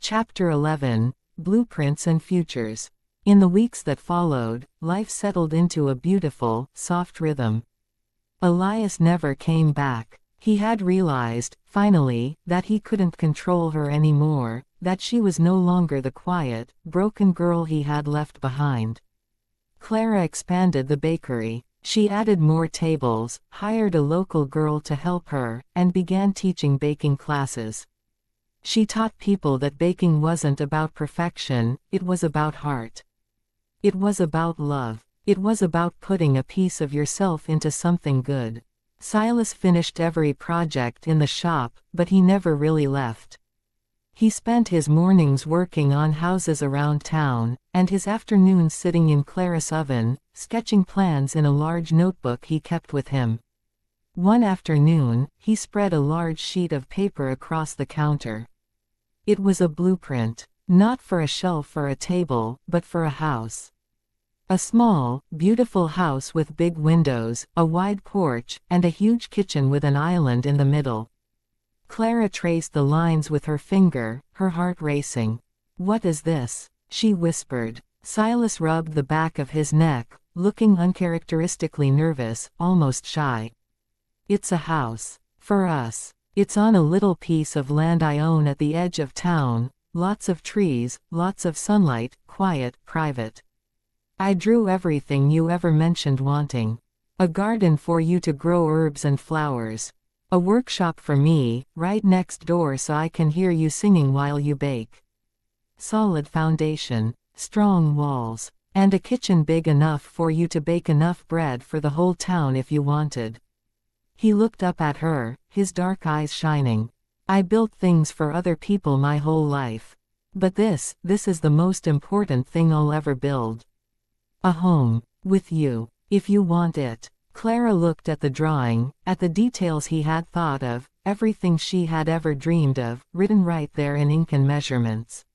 Chapter 11, Blueprints and Futures. In the weeks that followed, life settled into a beautiful, soft rhythm. Elias never came back. He had realized, finally, that he couldn't control her anymore, that she was no longer the quiet, broken girl he had left behind. Clara expanded the bakery. She added more tables, hired a local girl to help her, and began teaching baking classes. She taught people that baking wasn't about perfection, it was about heart. It was about love. It was about putting a piece of yourself into something good. Silas finished every project in the shop, but he never really left. He spent his mornings working on houses around town, and his afternoons sitting in Clara's oven, sketching plans in a large notebook he kept with him. One afternoon, he spread a large sheet of paper across the counter. It was a blueprint, not for a shelf or a table, but for a house. A small, beautiful house with big windows, a wide porch, and a huge kitchen with an island in the middle. Clara traced the lines with her finger, her heart racing. "What is this?" she whispered. Silas rubbed the back of his neck, looking uncharacteristically nervous, almost shy. "It's a house. For us. It's on a little piece of land I own at the edge of town, lots of trees, lots of sunlight, quiet, private. I drew everything you ever mentioned wanting. A garden for you to grow herbs and flowers. A workshop for me, right next door so I can hear you singing while you bake. Solid foundation, strong walls, and a kitchen big enough for you to bake enough bread for the whole town if you wanted." He looked up at her, his dark eyes shining. "I built things for other people my whole life. But this is the most important thing I'll ever build. A home. With you. If you want it." Clara looked at the drawing, at the details he had thought of, everything she had ever dreamed of, written right there in ink and measurements.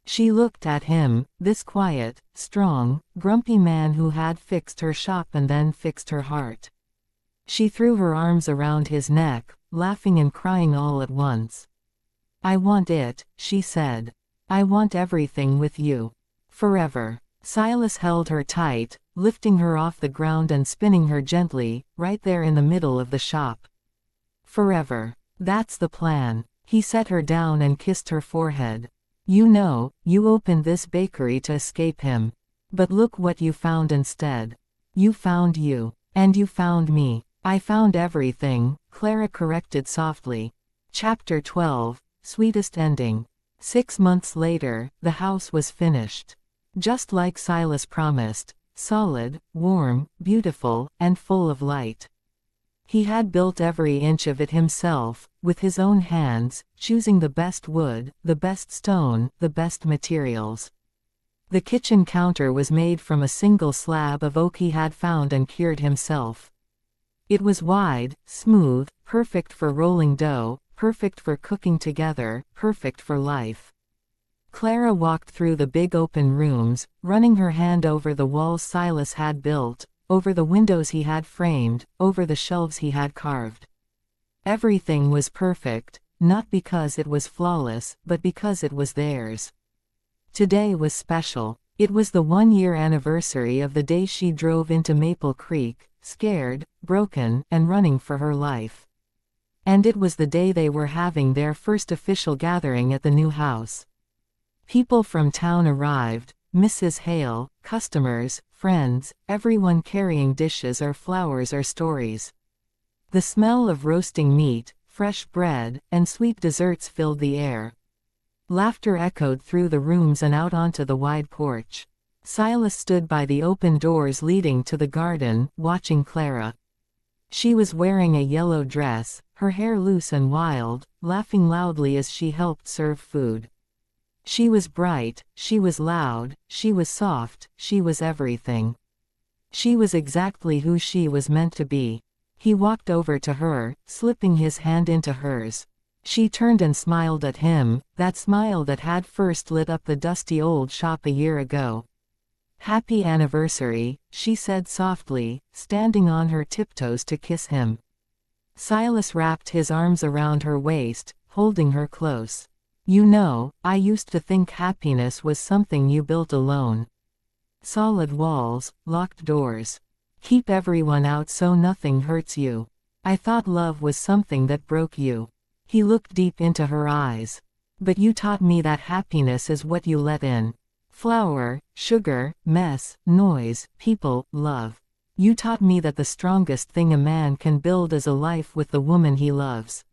She looked at him, this quiet, strong, grumpy man who had fixed her shop and then fixed her heart. She threw her arms around his neck, laughing and crying all at once. "I want it," she said. "I want everything with you. Forever." Silas held her tight, lifting her off the ground and spinning her gently, right there in the middle of the shop. "Forever. That's the plan." He set her down and kissed her forehead. "You know, you opened this bakery to escape him. But look what you found instead. You found you. And you found me." "I found everything," Clara corrected softly. Chapter 12, Sweetest Ending. 6 months later, the house was finished. Just like Silas promised, solid, warm, beautiful, and full of light. He had built every inch of it himself, with his own hands, choosing the best wood, the best stone, the best materials. The kitchen counter was made from a single slab of oak he had found and cured himself. It was wide, smooth, perfect for rolling dough, perfect for cooking together, perfect for life. Clara walked through the big open rooms, running her hand over the walls Silas had built, over the windows he had framed, over the shelves he had carved. Everything was perfect, not because it was flawless, but because it was theirs. Today was special. It was the 1-year anniversary of the day she drove into Maple Creek, scared, broken, and running for her life. And it was the day they were having their first official gathering at the new house. People from town arrived, Mrs. Hale, customers, friends, everyone carrying dishes or flowers or stories. The smell of roasting meat, fresh bread, and sweet desserts filled the air. Laughter echoed through the rooms and out onto the wide porch. Silas stood by the open doors leading to the garden, watching Clara. She was wearing a yellow dress, her hair loose and wild, laughing loudly as she helped serve food. She was bright, she was loud, she was soft, she was everything. She was exactly who she was meant to be. He walked over to her, slipping his hand into hers. She turned and smiled at him, that smile that had first lit up the dusty old shop a year ago. "Happy anniversary," she said softly, standing on her tiptoes to kiss him. Silas wrapped his arms around her waist, holding her close. You know, I used to think happiness was something you built alone. Solid walls, locked doors. Keep everyone out so nothing hurts you. I thought love was something that broke you. He looked deep into her eyes. But you taught me that happiness is what you let in. Flour, sugar, mess, noise, people, love. You taught me that the strongest thing a man can build is a life with the woman he loves.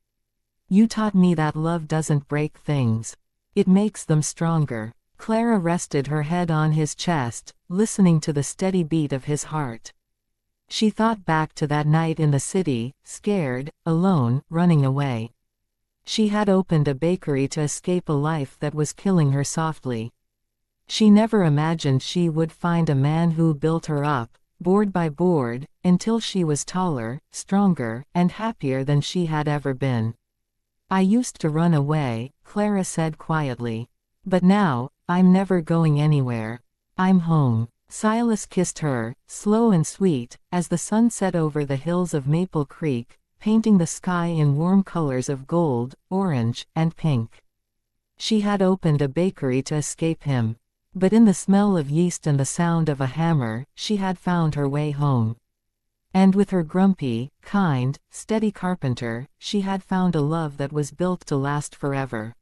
You taught me that love doesn't break things. It makes them stronger. Clara rested her head on his chest, listening to the steady beat of his heart. She thought back to that night in the city, scared, alone, running away. She had opened a bakery to escape a life that was killing her softly. She never imagined she would find a man who built her up, board by board, until she was taller, stronger, and happier than she had ever been. I used to run away, Clara said quietly. But now, I'm never going anywhere. I'm home. Silas kissed her, slow and sweet, as the sun set over the hills of Maple Creek, painting the sky in warm colors of gold, orange, and pink. She had opened a bakery to escape him. But in the smell of yeast and the sound of a hammer, she had found her way home. And with her grumpy, kind, steady Carpenter, she had found a love that was built to last forever.